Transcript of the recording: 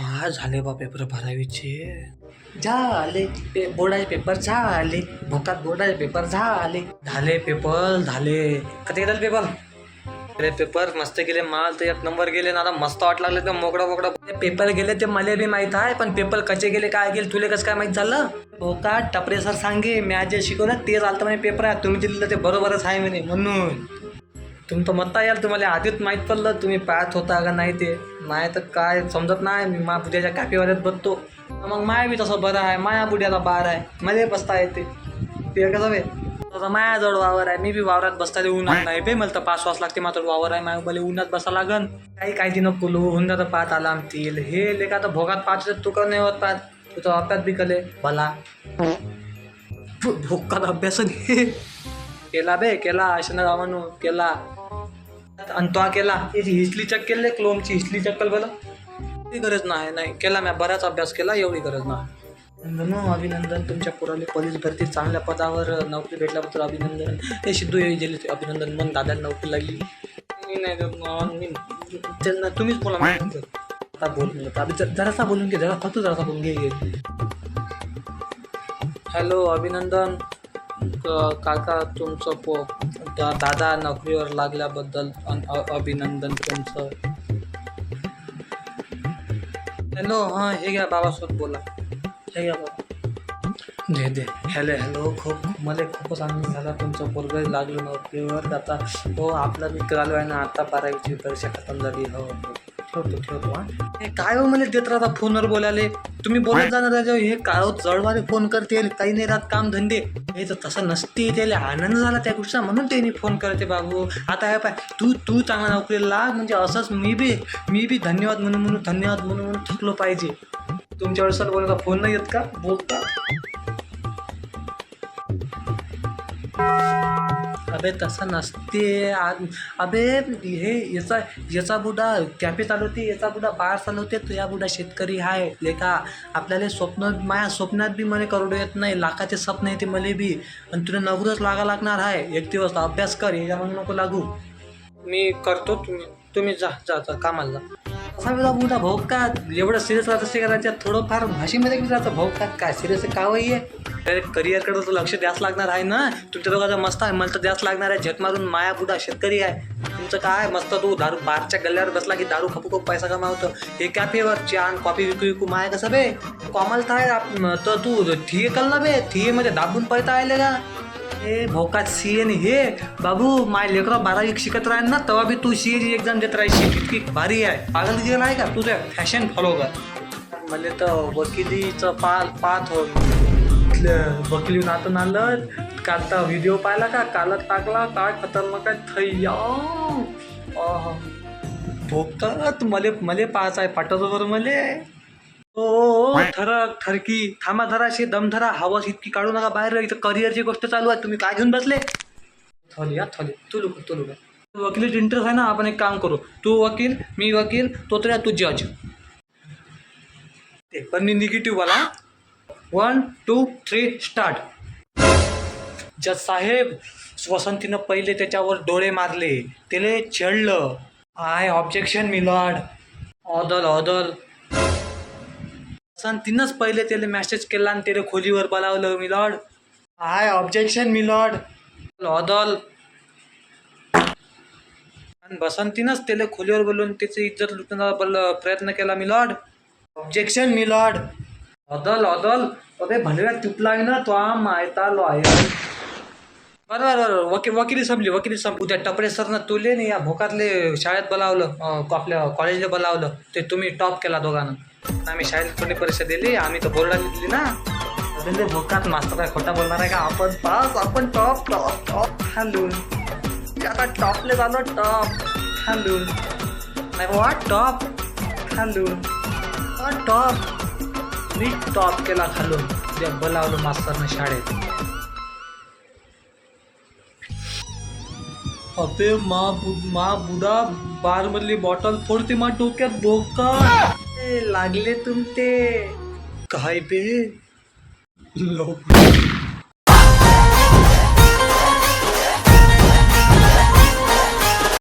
हा झाले बा पेपर भरावीचे. झाले बोर्डाचे पेपर झाले, भोकात बोर्डाचे पेपर झाले. झाले पेपर झाले. कधी गेले पेपर? अरे पेपर मस्त गेले, माल तर एक नंबर गेले ना. आता मस्त वाट लागले ते मोकळा मोकळा पेपर गेले ते मला बी माहीत आहे. पण पेपर कसे गेले काय गेले तुले कसं काय माहीत झालं? हो का? टपरे सर सांगे मी आज जे शिकवलं ते चालतं म्हणे पेपर आहे. तुम्ही दिलेलं ते बरोबरच आहे म्हणे. म्हणून तुमचं मत याल तुम्हाला आधीच माहीत पडलं तुम्ही पाहत होता का नाही ते. नाही तर काय समजत नाही. मी मा बुद्याच्या कापीवाल्यात बसतो. मग माया बी तसं बरं आहे. माया बुड्याचा बार आहे. मला बसता येते ते कसं बे. तसं मायाजवळ वावर आहे. मी बी वावरात बसता उन्हात नाही बे. मला तर 5 वाज लागते मात्र वावर आहे. मला उन्हात बसा लागन. काही दिन बोलू हुंदा तर पाहत आला आमतील हे लेखा तर भोगात पाच तू का नाही होत पाहत. तुझं अभ्यास बी कले भला भोकात अभ्यास केला बे केला अशा ना म्हणू केला. आणि तो केला हिस्ट्री चेक केले क्लोमची हिस्ट्री चक्कल बरं ती गरज नाही केला. मी बराच अभ्यास केला एवढी गरज नाही. अभिनंदन तुमच्या पोराले पोलीस भरती चांगल्या पदावर नोकरी भेटल्याबद्दल अभिनंदन. ते सिद्धू गेले अभिनंदन. मग दादा नोकरी लागली. मी नाही तुम्हीच बोला. आता बोल जरासा बोलून घे जरा फक्त जरासा बोलून घे. हॅलो अभिनंदन काका तुमचं दादा नोकरीवर लागल्याबद्दल अभिनंदन तुमचं. हॅलो हां हे घ्या बाबासोबत बोला. हे घ्या बाबा दे हॅलो मला खूपच आनंद झाला तुमचं पोरगं लागलं नोकरीवर. आता हो आपला मित्र आलो आहे ना. आता 12वीची परीक्षा खतम झाली. हो ठेवतो हां. हे काय हो मला देत राहता फोनवर बोलायले. तुम्ही बोलत जाणार राजा. हे काय जळवारे फोन करते काही नाही राहत काम धंदे. हे तर तसं नसते. त्याला आनंद झाला त्या गोष्टीचा म्हणून त्यांनी फोन करते बाबू. आता हे पाय तू चांगला नोकरीला लाग म्हणजे असंच मी बी धन्यवाद म्हणून थकलो पाहिजे. तुमच्या वेळेस बोलता फोन नाही येत का बोलता. अबे तसं नसते. अबे हे याचा बुडा कॅफे चालवते. याचा बुडा बार चालवते. तुझ्या बुडा शेतकरी आहे लेखा. आपल्याला माझ्या स्वप्नात बी मला करोडो येत नाही. लाखाचे स्वप्न येते मला बी. आणि तुला नवरच लागा लागणार आहे. एक दिवस अभ्यास कर. याच्या म्हणून नको लागू. मी करतो. तुम्ही जा कामाला जा. असा बुडा भाऊ का एवढं सिरियस राहत असते का त्याच्यात थोडंफार भाषेमध्ये बी राहतं. भाऊ काय सिरियस आहे कावही आहे. करिअरकडे तर लक्ष द्यास लागणार आहे ना. तुमच्या दोघांचा मस्त आहे. मला तर द्यास लागणार आहे. झट मारून माया बुडा शेतकरी आहे. तुमचं काय मस्त तू दारू बारच्या गल्ल्यावर बसला की दारू खपू पैसा कमावतो. हे कॅफेवर चहा कॉफी विकू माया कसं बे कॉमल तर आहे. तर तू थिए कल ना बे. थिएमध्ये दाबून पैसा आले का. हे भोकात सीए हे बाबू माय लेकरं 12वी शिकत राहील ना तेव्हा बी तू सीएची एक्झाम देत राहायची. इतकी भारी आहे. पागल गेला आहे का तुझं फॅशन फॉलो कर. मला तर वकिलीचं पाहत हो. वकिली नातून आलं काल तर व्हिडिओ पाहिला का कालच टाकला. काय खतरनाक आहे थैया भोकात मले पाहायचं आहे. पाठवतो बरं मले. ओ थरक थरकी थांबा धराशी दम धरा. हवास इतकी काढू नका बाहेर. इथं करिअरची गोष्ट चालू आहे. तुम्ही काय घेऊन बसले. थोली तू लोक वकिलीत इंटरेस्ट आहे ना. आपण एक काम करू. तू वकील मी वकील तो तर तू जज. ते पण मी निगेटिव्ह वाला. 1 2 3 स्टार्ट. जज साहेब वसंतीनं पहिले त्याच्यावर डोळे मारले. त्याला छेडलं. I objection my lord. ऑदल वसंतीनंच पहिले त्याला मेसेज केला आणि त्याला खोलीवर बोलावलं मिलॉर्ड. I objection my lord. ऑदल आणि बसंतीनंच त्याला खोलीवर बोलवून त्याची इज्जत लुटण्याचा प्रयत्न केला मिलॉर्ड. Objection my lord. ऑदल अरे भलव्या तुटला आहे ना तो मायता लो आहे. बरोबर वकिली संपली. उद्या टपरे सरनं तुले नाही या भोकातले शाळेत बोलावलं. आपल्या कॉलेजला बोलावलं. ते तुम्ही टॉप केला दोघांना. आम्ही शाळेत थोडी परीक्षा दिली. आम्ही तर बोर्डाला दिली ना. अरे भोकात मास्तर काय खोटा बोलणार आहे का. आपण पास आपण टॉप खालून आता टॉपले झालो. टॉप खालून नाही वा टॉप खालून टॉप. मी टॉप केला खालून. उद्या बोलावलं मास्तरनं शाळेत. अबे मा बुडा बार मधली बॉटल फोडते मा डोक्यात भोका लागले तुमते काय बे.